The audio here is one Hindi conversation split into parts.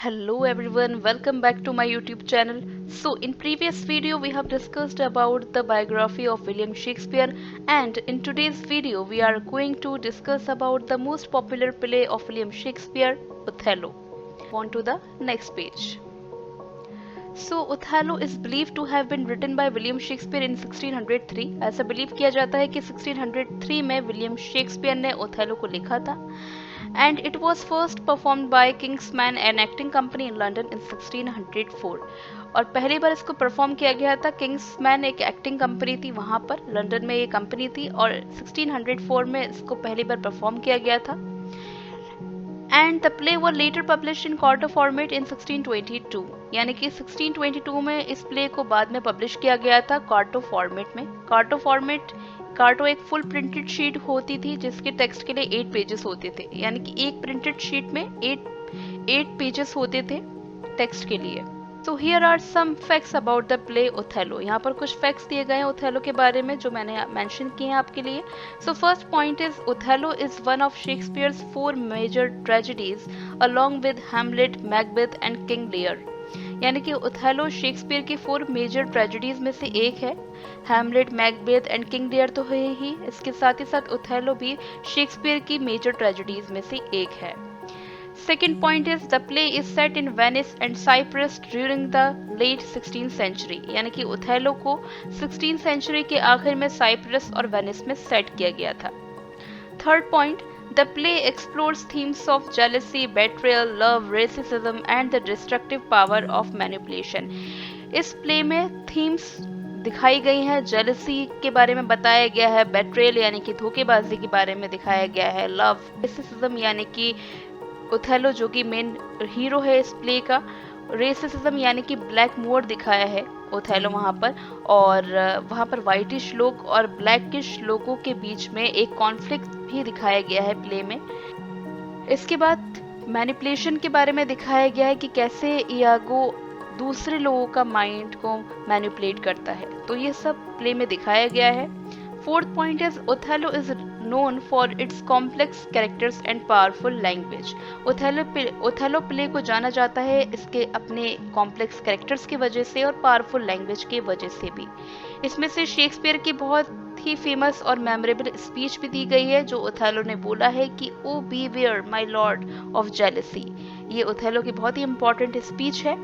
Hello everyone, welcome back to my YouTube channel. So in previous video we have discussed about the biography of William Shakespeare, and in today's video we are going to discuss about the most popular play of William Shakespeare, Othello. On to the next page. So Othello is believed to have been written by William Shakespeare in 1603. ऐसा बिलीव किया जाता है कि 1603 में विलियम शेक्सपियर ने ओथेलो को लिखा था, and it was first performed by Kingsman an acting company in London in 1604. और पहली बार इसको परफॉर्म किया गया था। किंग्समैन एक एक्टिंग कंपनी थी, वहाँ पर लंदन में ये कंपनी थी, और 1604 में इसको पहली बार परफॉर्म किया गया था। And the play were later publish in quarto format in 1622, यानी कि 1622 में इस प्ले को बाद में पब्लिश किया गया था कार्टो फॉर्मेट में। कार्टो एक फुल प्रिंटेड शीट होती थी जिसके टेक्स्ट के लिए 8 पेजेस होते थे, यानी कि एक प्रिंटेड शीट में 8 पेजेस होते थे टेक्स्ट के लिए। So here are some facts about the play Othello. यहाँ पर कुछ facts दिए गए हैं ओथेलो के बारे में जो मैंने मेंशन किए हैं आपके लिए। So first point is Othello is one of Shakespeare's 4 major tragedies along with Hamlet, Macbeth and King Lear. यानी कि ओथेलो शेक्सपियर की 4 मेजर ट्रेजेडीज में से एक है। Hamlet, Macbeth and King Lear तो है ही, इसके साथ ही साथ ओथेलो भी शेक्सपियर की मेजर ट्रेजेडीज में से एक है। Second point is the play is set in Venice and Cyprus during the late 16th century, यानी कि ओथेलो को 16th century के आखिर में साइप्रस और वेनिस में सेट किया गया था। Third point, the play explores themes of jealousy, betrayal, love, racism and the destructive power of manipulation. इस प्ले में थीम्स दिखाई गई हैं, जेलसी के बारे में बताया गया है, बेट्रेयल यानी कि धोखेबाजी के बारे में दिखाया गया है, लव, रेसिज्म यानी कि ओथेलो जो कि मेन हीरो है इस प्ले का, रेसिज्म यानी कि ब्लैक मोड दिखाया है ओथेलो वहाँ पर, और वहाँ पर वाइटिश लोग और ब्लैकिश लोगों के बीच में एक कॉन्फ्लिक्ट भी दिखाया गया है प्ले में। इसके बाद मैनिपुलेशन के बारे में दिखाया गया है कि कैसे इयागो दूसरे लोगों का माइंड को मैनिपुलेट करता है, तो ये सब प्ले में दिखाया गया है। Fourth point is Othello is known for its complex characters and powerful language. Othello play को जाना जाता है इसके अपने कॉम्प्लेक्स कैरेक्टर्स की वजह से और पावरफुल लैंग्वेज की वजह से भी। इसमें से शेक्सपियर की बहुत ही फेमस और मेमोरेबल स्पीच भी दी गई है जो ओथेलो ने बोला है कि O beware my lord of jealousy. ये ओथेलो की बहुत ही इंपॉर्टेंट स्पीच है।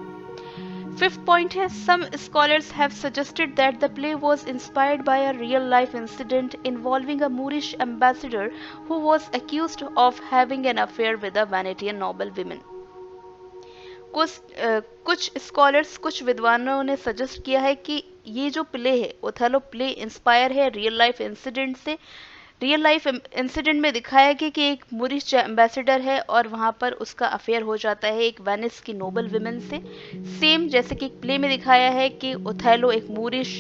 Fifth point is some scholars have suggested that the play was inspired by a real life incident involving a Moorish ambassador who was accused of having an affair with a Venetian noblewoman. कुछ स्कॉलर्स, कुछ विद्वानों ने सजेस्ट किया है कि ये जो प्ले है ओथेलो प्ले इंस्पायर है रियल लाइफ इंसिडेंट से। रियल लाइफ इंसिडेंट में दिखाया गया कि एक मूरिश एम्बेसडर है और वहाँ पर उसका अफेयर हो जाता है एक वेनिस की नोबल विमेन से, सेम जैसे कि प्ले में दिखाया है कि ओथेलो एक मूरिश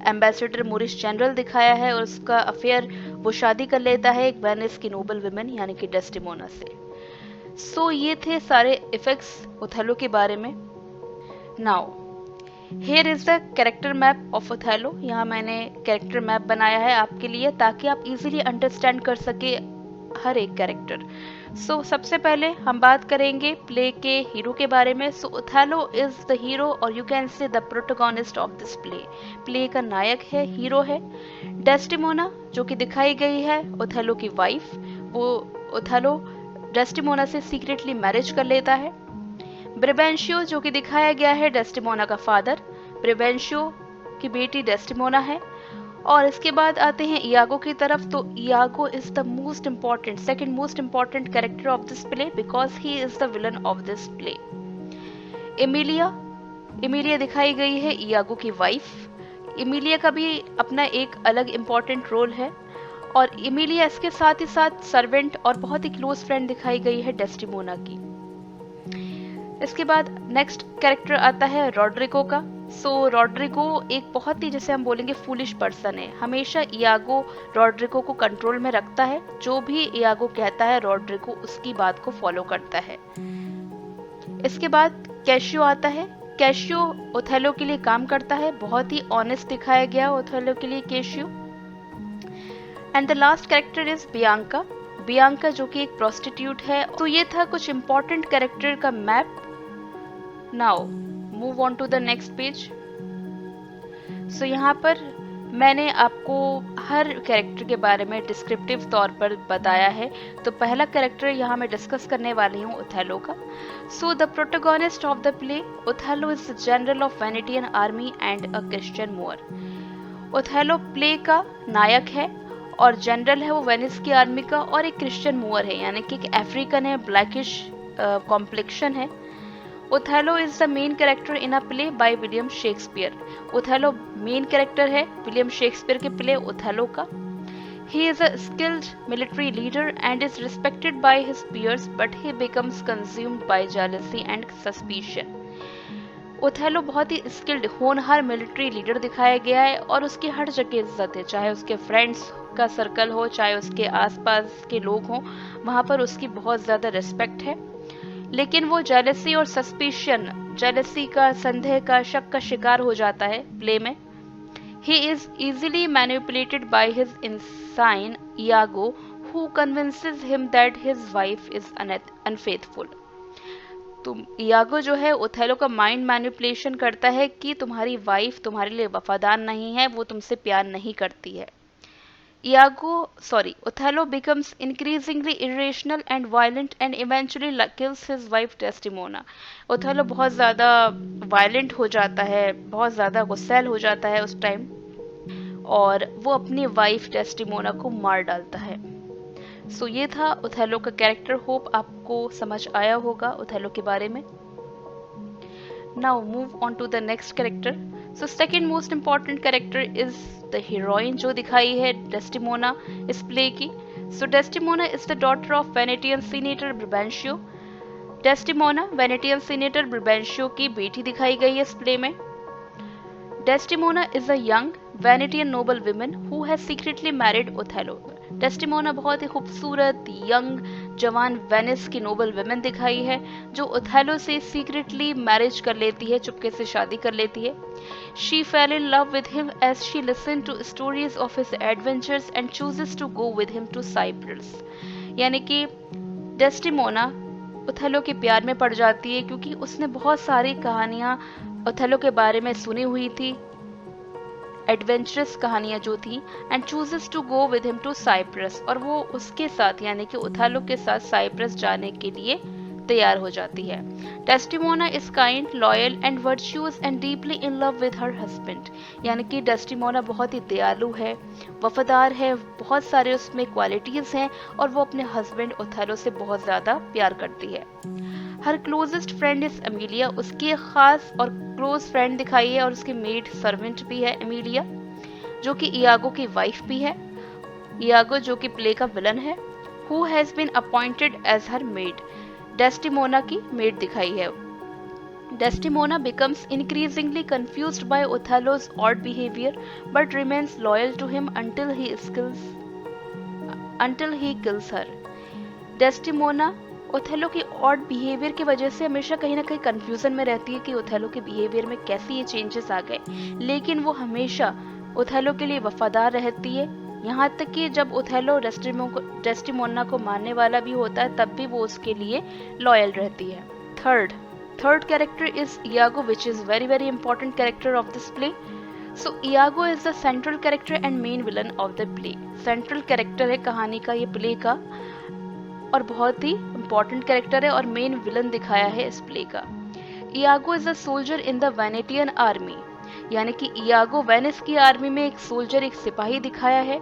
एम्बेसडर, मूरिश जनरल दिखाया है और उसका अफेयर वो शादी कर लेता है एक वेनिस की नोबल विमेन यानी कि डेस्टिमोना से। सो ये थे सारे इफेक्ट्स ओथेलो के बारे में। Now Here is the character map of Othello. यहाँ मैंने कैरेक्टर मैप बनाया है आपके लिए ताकि आप इजीली अंडरस्टैंड कर सके हर एक कैरेक्टर। सो सबसे पहले हम बात करेंगे प्ले के हीरो के बारे में। सो ओथेलो इज द हीरो और you can say the protagonist of this play. Play का नायक है, हीरो है। डेस्टिमोना जो कि दिखाई गई है ओथेलो की वाइफ, वो ओथेलो डेस्टिमोना से सीक्रेटली मैरिज कर लेता है। ब्रेबेंशियो जो कि दिखाया गया है डेस्टिमोना का फादर, ब्रेबेंशियो की बेटी डेस्टिमोना है। और इसके बाद आते हैं इयागो की तरफ। तो Iago is the most important, second most important character of this play because he is the villain of this play. Emilia दिखाई गई है इयागो की वाइफ। एमिलिया का भी अपना एक अलग इम्पॉर्टेंट रोल है, और एमिलिया इसके साथ ही साथ सर्वेंट और बहुत ही क्लोज फ्रेंड दिखाई गई है डेस्टिमोना की। इसके बाद नेक्स्ट कैरेक्टर आता है रॉड्रिगो का। सो रॉड्रिगो एक बहुत ही, जैसे हम बोलेंगे, फूलिश पर्सन है। हमेशा इयागो रॉड्रिगो को कंट्रोल में रखता है, जो भी इयागो कहता है रॉड्रिगो उसकी बात को फॉलो करता है। इसके बाद कैशियो आता है। कैशियो ओथेलो के लिए काम करता है, बहुत ही ऑनेस्ट दिखाया गया ओथेलो के लिए Cassio. And the last character is Bianca जो कि एक प्रोस्टिट्यूट है। तो ये था कुछ इंपॉर्टेंट कैरेक्टर का map now move on to the next page. So यहाँ पर मैंने आपको हर कैरेक्टर के बारे में डिस्क्रिप्टिव तौर पर बताया है। तो पहला कैरेक्टर यहाँ मैं डिस्कस करने वाली हूँ ओथेलो का। So the protagonist of the play Othello is the general of Venetian army and a Christian mower. Othello play का नायक है और जनरल है वो वेनिस की आर्मी का, और एक क्रिश्चियन मोअर है, यानी कि एक अफ्रीकन है, ब्लैकिश कॉम्प्लेक्शन है। Othello is the main character in a play by William Shakespeare. Othello main character है विलियम शेक्सपियर के प्ले ओथेलो का। He is a skilled military leader and is respected by his peers, but he becomes consumed by jealousy and suspicion. Othello बहुत ही स्किल्ड होनहार मिलिट्री लीडर दिखाया गया है और उसकी हर जगह इज्जत है, चाहे उसके फ्रेंड्स का सर्कल हो, चाहे उसके आसपास के लोग हों, वहां पर उसकी बहुत ज्यादा रिस्पेक्ट है। लेकिन वो जेलसी और सस्पिशन, जेलसी का, संदेह का, शक का शिकार हो जाता है प्ले में। He is easily manipulated by his ensign Iago, who convinces him that his wife is unfaithful. तो इयागो जो है ओथेलो का माइंड मैनिपुलेशन करता है कि तुम्हारी वाइफ तुम्हारे लिए वफादार नहीं है, वो तुमसे प्यार नहीं करती है। Othello becomes increasingly irrational and violent and eventually kills his wife Desdemona. Othello बहुत ज़्यादा वायलेंट हो जाता है, बहुत ज़्यादा गुस्सैल हो जाता है उस टाइम, और वो अपनी वाइफ डेस्टिमोना को मार डालता है। सो ये था ओथेलो का कैरेक्टर। होप आपको समझ आया होगा ओथेलो के बारे में। Now move on to the next character. So second most important character is the heroine जो दिखाई है डेस्टिमोना इस प्ले की। So Desdemona is the daughter of Venetian senator Brabantio. Desdemona Venetian senator Brabantio की बेटी दिखाई गई है इस प्ले में। Desdemona is a young Venetian noblewoman who has secretly married Othello. Desdemona बहुत ही खूबसूरत यंग जवान वेनिस की नोबल वुमेन दिखाई है जो ओथेलो से सीक्रेटली मैरिज कर लेती है, चुपके से शादी कर लेती है। She fell in love with him as she listen to stories of his adventures and chooses to go with him to Cyprus. यानी कि डेस्टिमोना ओथेलो के प्यार में पड़ जाती है क्योंकि उसने बहुत सारी कहानियां ओथेलो के बारे में सुनी हुई थी, एडवेंचरस कहानियां जो थी, and chooses to go with him to Cyprus, और वो उसके साथ यानी कि ओथेलो के साथ साइप्रस जाने के लिए तैयार हो जाती है। Desdemona is kind, loyal and virtuous and deeply in love with her husband. यानी कि डेस्टिमोना बहुत ही दयालु है, वफादार है, बहुत सारे उसमें क्वालिटीज हैं, और वो अपने हस्बैंड ओथेलो से बहुत ज्यादा प्यार करती है। Her closest friend is Emilia. उसकी एक खास और क्लोज फ्रेंड दिखाई है और उसकी मेड सर्वेंट भी है एमिलिया, जो कि इयागो की वाइफ भी है। इयागो जो कि प्ले का विलन है, who has been appointed as her maid. Desdemona की मेड दिखाई है। Desdemona becomes increasingly confused by Othello's odd behavior but remains loyal to him until he kills her. Desdemona Othello की ऑड बिहेवियर की वजह से हमेशा कहीं ना कहीं कंफ्यूजन में रहती है कि ओथेलो के बिहेवियर में कैसे ये चेंजेस आ गए, लेकिन वो हमेशा ओथेलो के लिए वफादार रहती है। यहाँ तक कि जब ओथेलो डेस्टिमोना को मारने वाला भी होता है तब भी वो उसके लिए लॉयल रहती है। Third character is Iago, which is very important character of this play. So Iago is the central character and main villain of the play. Central character है कहानी का, ये प्ले का, और बहुत ही इंपॉर्टेंट कैरेक्टर है और मेन विलन दिखाया है इस प्ले का। Iago is a soldier in the Venetian army. यानी कि इयागो वेनिस की आर्मी में एक सोल्जर, एक सिपाही दिखाया है।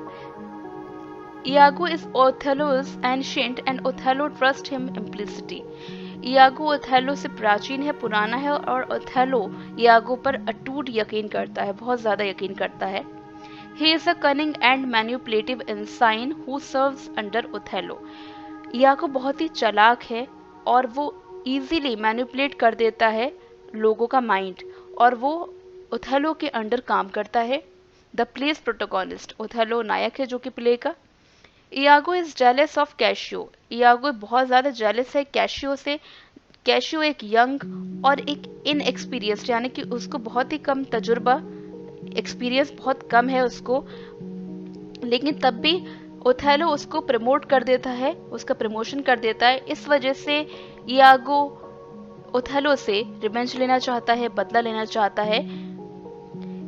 Iago is Othello's ancient and Othello trust him implicitly. Iago Othello से प्राचीन है, पुराना है, और ओथेलो इयागो पर अटूट यकीन करता है, बहुत ज्यादा यकीन करता है। He is a cunning and manipulative ensign who serves under Othello. Iago बहुत ही चालाक है और वो इजीली मैनिपुलेट कर देता है लोगों का माइंड, और वो ओथेलो के अंडर काम करता है। द प्लेस प्रोटोगोनिस्ट, ओथेलो नायक है जो कि प्ले का। Iago is jealous of cashew. Iago बहुत ज्यादा जेलस है कैशियो से। कैशियो एक यंग और एक इनएक्सपीरियंस्ड, यानी कि उसको बहुत ही कम तजुर्बा, एक्सपीरियंस बहुत कम है उसको, लेकिन तब भी ओथेलो उसको प्रमोट कर देता है, उसका प्रमोशन कर देता है। इस वजह से इयागो ओथेलो से रिवेंज लेना चाहता है, बदला लेना चाहता है।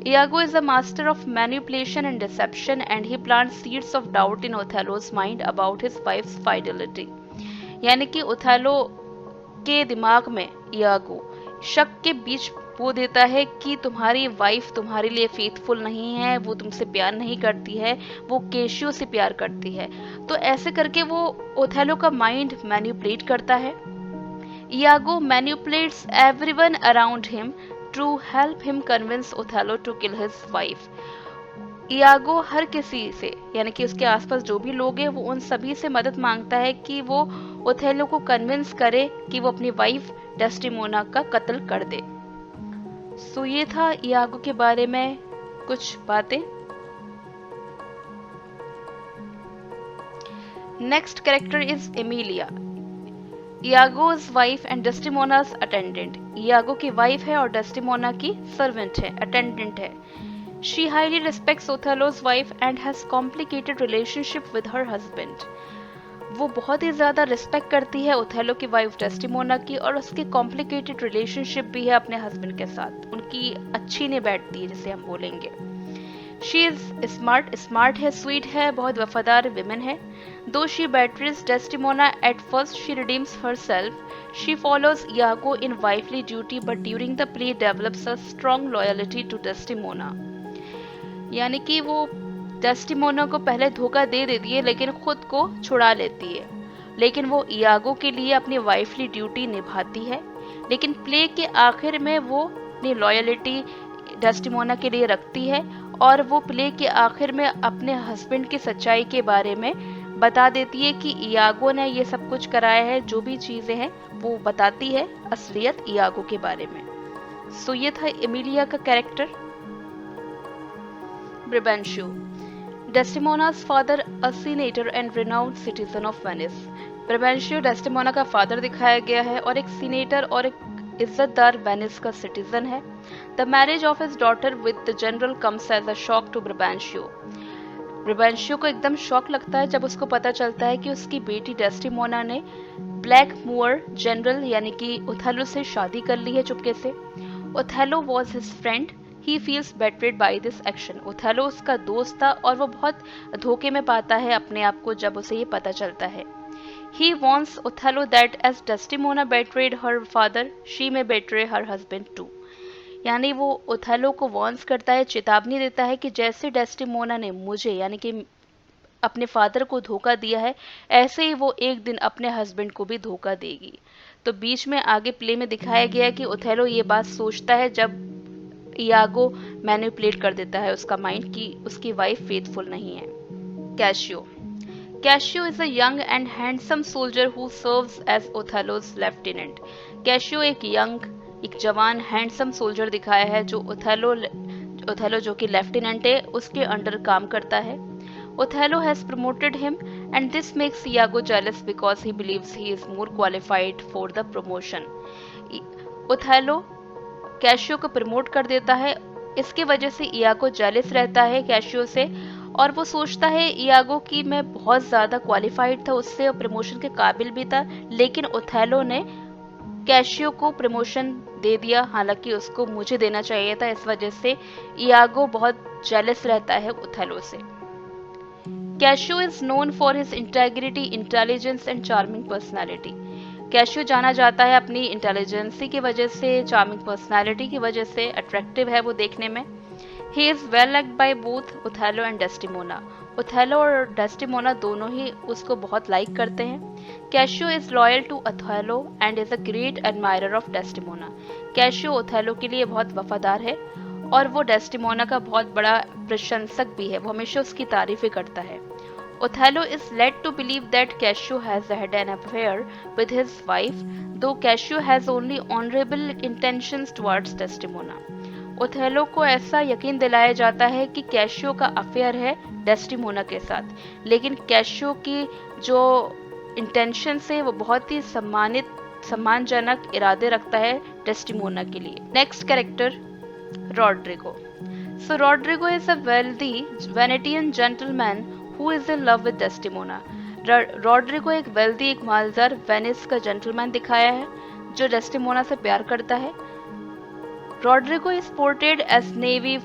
Iago is a master of manipulation and deception, and he plants seeds of doubt in Othello's mind about his wife's fidelity. यानी कि ओथेलो के दिमाग में इयागो शक के बीच बो देता है कि तुम्हारी वाइफ तुम्हारे लिए फेथफुल नहीं है, वो तुमसे प्यार नहीं करती है, वो केशियो से प्यार करती है। तो ऐसे करके वो ओथेलो का माइंड मैनिपुलेट करता है। Iago manipulates everyone around him to help him convince Othello to kill his wife. Iago हर किसी से, यानी कि उसके आसपास जो भी लोग हैं, वो उन सभी से मदद मांगता है कि वो ओथेलो को कन्विंस करे कि वो अपनी वाइफ डेस्टिमोना का कत्ल कर दे। सो ये था इयागो के बारे में कुछ बातें। Next character is Emilia, Iago's wife and Desdemona's attendant. Iago की वाइफ है और डेस्टिमोना की सर्वेंट है, अटेंडेंट है। She highly respects Othello's wife and has complicated relationship with her husband. वो बहुत ही ज्यादा रिस्पेक्ट करती है ओथेलो की वाइफ डेस्टिमोना की, और उसकी कॉम्प्लिकेटेड रिलेशनशिप भी है अपने हस्बैंड के साथ, उनकी अच्छी नहीं बैठती है जिसे हम बोलेंगे। शी इज स्मार्ट है, स्वीट है, बहुत वफादार विमेन है। Though she betrays Desdemona at first, she redeems herself. She follows Iago in wifely duty, but during the play develops a strong loyalty to Desdemona. यानी कि वो डेस्टिमोना को पहले धोखा दे देती है लेकिन खुद को छुड़ा लेती है, लेकिन वो इयागो के लिए अपनी वाइफली ड्यूटी निभाती है। लेकिन प्ले के आखिर में वो अपनी लॉयलिटी डेस्टिमोना के लिए रखती है, और वो प्ले के आखिर में अपने हस्बैंड की सच्चाई के बारे में बता देती है कि इयागो ने ये सब कुछ कराया है, जो भी चीजें हैं वो बताती है असलियत इयागो के बारे में। सो ये था एमिलिया का कैरेक्टर। Brabantio, Desdemona's father, a senator and renowned citizen of Venice. Brabantio Desdemona का फादर दिखाया गया है और एक सीनेटर और एक इज्जतदार वेनिस का सिटीजन है। The marriage of his daughter with the general comes as a shock to Brabantio. Brabantio को एकदम शॉक लगता है जब उसको पता चलता है कि उसकी बेटी डेस्टिमोना ने ब्लैक मूअर जनरल यानी कि ओथेलो से शादी कर ली है चुपके से। Othello was his friend, he feels betrayed by this action. Othello उसका दोस्त था और वो बहुत धोखे में पाता है अपने आप को जब उसे ये पता चलता है। He warns Othello that as Desdemona betrayed her father, she may betray her husband too. यानी वो ओथेलो को वॉर्न्स करता है, चेतावनी देता है कि जैसे डेस्टिमोना ने मुझे यानी कि अपने फादर को धोखा दिया है, ऐसे ही वो एक दिन अपने हस्बैंड को भी धोखा देगी। तो बीच में आगे प्ले में दिखाया गया कि ओथेलो ये बात सोचता है जब इयागो मैनिपुलेट कर देता है उसका माइंड कि उसकी वाइफ फेथफुल नहीं है। Cashew, Cassio is a young and handsome soldier who serves as Othello's lieutenant. Cassio एक जवान हैंडसम सोल्जर दिखाया है जो ओथेलो जो कि लेफ्टिनेंट है उसके अंडर काम करता है। Othello has promoted him and this makes Iago jealous because he believes he is more qualified for the promotion. Othello cashew को प्रमोट कर देता है, इसके वजह से इयागो जेलस रहता है कैशियो से और वो सोचता है इयागो कि मैं बहुत ज़्यादा क्वालिफाइड था उससे और प्रमोशन के काबिल भी था, लेकिन ओथेलो ने कैशियो को प्रमोशन दे दिया, हालांकि उसको मुझे देना चाहिए था। इस वजह से इयागो बहुत जेलस रहता है ओथेलो से। Cashew is known for his integrity, intelligence and charming personality. Cashew जाना जाता है अपनी इंटेलिजेंसी की वजह से, चार्मिंग पर्सनैलिटी की वजह से, अट्रैक्टिव है वो देखने में। He is well liked by both Othello and Desdemona. Othello और डेस्टिमोना दोनों ही उसको बहुत लाइक करते हैं। Cassio is loyal to Othello and is a great admirer of Desdemona. Cassio Othello के लिए बहुत वफादार है और वो डेस्टिमोना का बहुत बड़ा प्रशंसक भी है, वो हमेशा उसकी तारीफें करता है। Othello is led to believe that Cassio has had an affair with his wife, though Cassio has only honorable intentions towards Desdemona. Othello को ऐसा यकीन दिलाया जाता है कि कैशियो का अफेयर है डेस्टिमोना के साथ, लेकिन कैशियो की जो इंटेंशन है वो बहुत ही सम्मानजनक इरादे रखता है डेस्टिमोना के लिए। Next character Roderigo. So Roderigo is a wealthy Venetian gentleman who is in love with Desdemona. Roderigo एक वेल्दी, एक मालदार वेनिस का जेंटलमैन दिखाया है। जो डेस्टिमोना से प्यार करता है। Roderigo is portrayed as naive,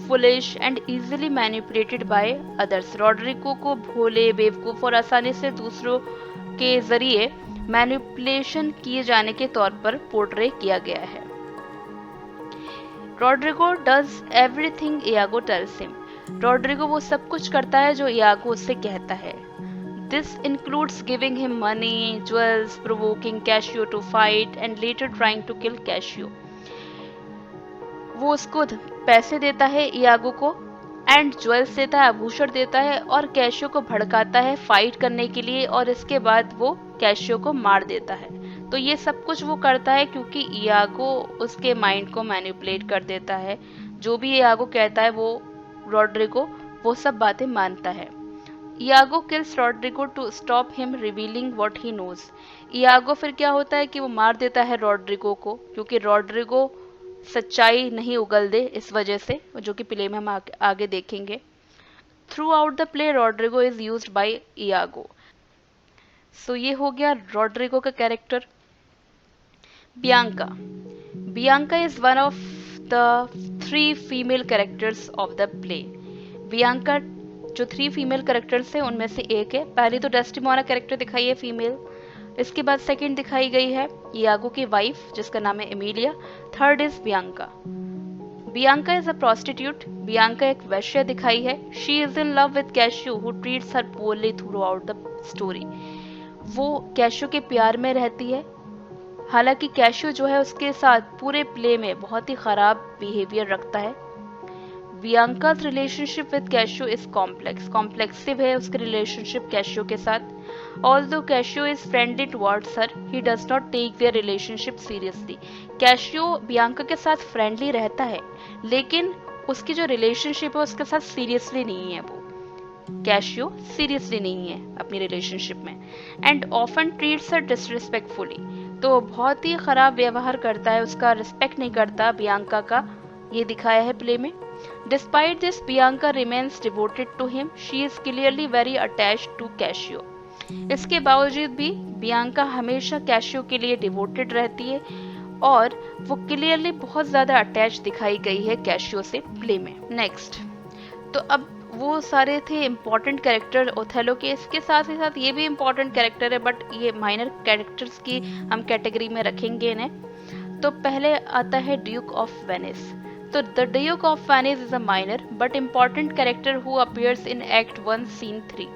foolish and easily manipulated by others. Roderigo को भोले, बेवकूफ और आसानी से दूसरों के जरिए मैनिपुलेशन किए जाने के तौर पर पोर्ट्रे किया गया है। Roderigo does everything Iago tells him. Roderigo वो सब कुछ करता है जो इयागो उससे कहता है। This includes giving him money, jewels, provoking Cassio to fight and later trying to kill Cassio. वो उसको पैसे देता है इयागो को, एंड ज्वेल्स देता है, आभूषण देता है, और कैशियो को भड़काता है फाइट करने के लिए, और इसके बाद वो कैशियो को मार देता है। तो ये सब कुछ वो करता है क्योंकि इयागो उसके माइंड को मैनिपुलेट कर देता है। जो भी इयागो कहता है वो रॉड्रिगो वो सब बातें मानता है। Iago kills Roderigo to stop him revealing what he knows. Iago फिर क्या होता है कि वो मार देता है रॉड्रिगो को, क्योंकि रॉड्रिगो सच्चाई नहीं उगल दे इस वजह से, जो कि प्ले में हम आगे देखेंगे। Throughout the play Roderigo is used by Iago. So ये हो गया रॉड्रिगो का character. Bianca. Bianca is one of the 3 female characters of the play. Bianca जो 3 फीमेल कैरेक्टर्स है उनमें से एक है। पहली तो डेस्टिमोना कैरेक्टर दिखाई है फीमेल, इसके बाद सेकंड दिखाई गई है इयागो की वाइफ जिसका नाम है Emilia, third is Bianca. Bianca is a prostitute. Bianca एक वैश्य दिखाई है। She is in love with cashew who treats her poorly through out the story. वो कैशियो के प्यार में रहती है, हालांकि कैशियो जो है उसके साथ पूरे प्ले में बहुत ही खराब बिहेवियर रखता है। Bianca's relationship with Cassio is complex है उसके रिलेशनशिप कैशियो के साथ। Although Cassio is friendly towards her, he does not take their relationship seriously. Cassio Bianca के साथ फ्रेंडली रहता है, लेकिन उसकी जो रिलेशनशिप है उसके साथ सीरियसली नहीं है। वो कैशियो सीरियसली नहीं है अपनी रिलेशनशिप में, and often treats her disrespectfully. तो बहुत ही खराब व्यवहार करता है, उसका रिस्पेक्ट नहीं करता बियांका का, ये दिखाया है प्ले में। Despite this, Bianca remains devoted to him. She is clearly very attached to Cassio. इसके बावजूद भी बियांका हमेशा कैशियो के लिए डिवोटेड रहती है, और वो क्लियरली बहुत ज़्यादा अटैच दिखाई गई है कैशियो से प्ले में। नेक्स्ट, तो अब वो सारे थे इम्पॉर्टेंट कैरेक्टर ओथेलो के। इसके साथ ही साथ ये भी इम्पॉर्टेंट कैरेक्टर है, बट ये माइनर कैरेक्टर्स की हम कैटेगरी में रखेंगे इन्हें। तो पहले आता है ड्यूक ऑफ वेनिस। तो the Duke of Venice is a minor but important character who appears in act 1 scene 3।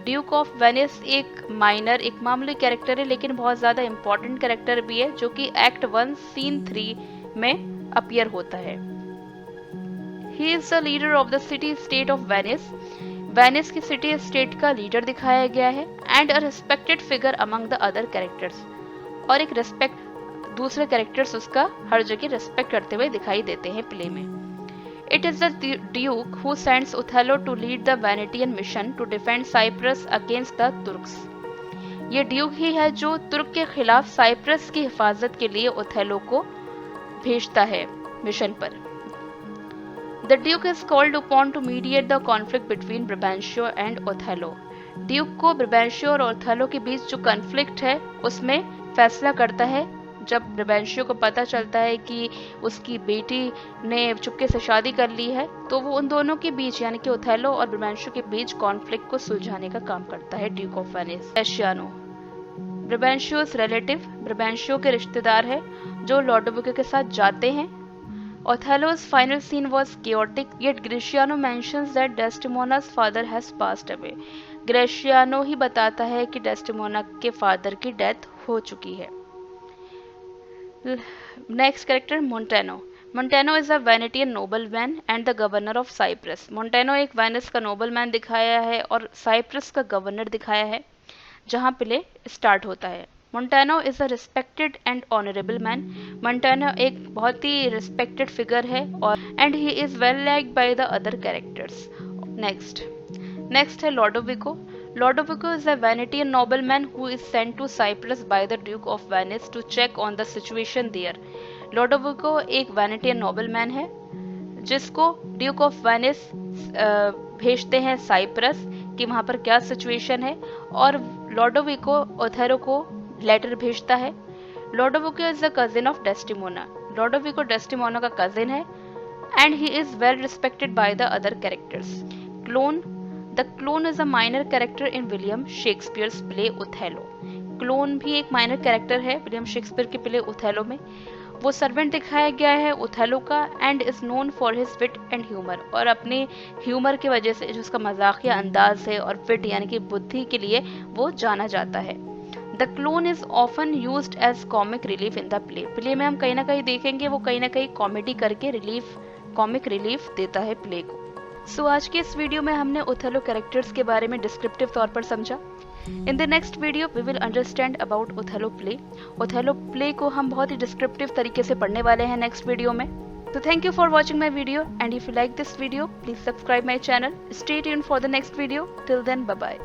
Duke of Venice एक माइनर, एक मामूली कैरेक्टर है, लेकिन बहुत ज़्यादा इम्पॉर्टेंट कैरेक्टर भी है, जो कि एक्ट 1 सीन 3 में अपीयर होता है। He is the leader of the city state of Venice. Venice की सिटी स्टेट का लीडर दिखाया गया है, and a respected figure among the other characters. और एक रिस्पेक्ट, दूसरे कैरेक्टर्स उसका हर जगह रिस्पेक्ट करते हुए दिखाई देते हैं प्ले में। It is the duke who sends Othello to lead the Venetian mission to defend Cyprus against the Turks. ये ड्यूक ही है जो तुर्क के खिलाफ साइप्रस की हिफाजत के लिए ओथेलो को भेजता है मिशन पर। The duke is called upon to mediate the conflict between Brabantio and Othello. Duke को ब्रबैंशियो और ओथेलो के बीच जो कॉन्फ्लिक्ट है उसमें फैसला करता है। जब ब्रबैंशियो को पता चलता है कि उसकी बेटी ने चुपके से शादी कर ली है, तो वो उन दोनों के बीच यानी कि ओथेलो और ब्रबैंशियो के बीच कॉन्फ्लिक्ट को सुलझाने का काम करता है ड्यूक ऑफ वेनिस। ब्रेशियानो ब्रबैंशियोस रिलेटिव, ब्रबैंशियो के रिश्तेदार है जो लॉडोविको के साथ जाते हैं। Othello's final scene was chaotic, yet Gratiano mentions that Desdemona's father has passed away. Gratiano ही बताता है कि डेस्टिमोना के फादर की डेथ हो चुकी है। Next character Montano. Montano is a Venetian nobleman and the governor of Cyprus. Montano एक वेनिस का नोबलमैन दिखाया है और साइप्रस का गवर्नर दिखाया है, जहाँ प्ले स्टार्ट होता है। Montano is a respected and honorable man. Montano एक बहुत ही respected figure है और and he is well liked by the other characters. Next है Lodovico. Lodovico is a Venetian nobleman who is sent to Cyprus by the Duke of Venice to check on the situation there. Lodovico एक Venetian nobleman है जिसको Duke of Venice भेजते हैं साइप्रस कि वहाँ पर क्या सिचुएशन है, और लोडोविको ओथेलो को लेटर भेजता है। Lodovico is the cousin of Desdemona. Lodovico Desdemona का कजिन है and he is well respected by the other characters. Clone. The clone is a minor character in William Shakespeare's play Othello. Clown भी एक माइनर कैरेक्टर है विलियम शेक्सपियर के प्ले ओथेलो में। वो सर्वेंट दिखाया गया है ओथेलो का and is known for his wit and humour, और अपने ह्यूमर की वजह से जो उसका मजाकिया अंदाज है और विट यानी कि बुद्धि के लिए वो जाना जाता है। The clown is often used as comic relief in the play. Play में हम कहीं ना कहीं देखेंगे वो कहीं ना कहीं कॉमेडी करके कॉमिक रिलीफ देता है प्ले को। सो आज के इस वीडियो में हमने ओथेलो कैरेक्टर्स के बारे में डिस्क्रिप्टिव तौर पर समझा। In the next video we will understand about Othello play. Othello play को हम बहुत ही डिस्क्रिप्टिव तरीके से पढ़ने वाले हैं नेक्स्ट वीडियो में। तो thank you for watching my video and if you like this video please subscribe my channel. Stay tuned for the next video. Till then bye bye.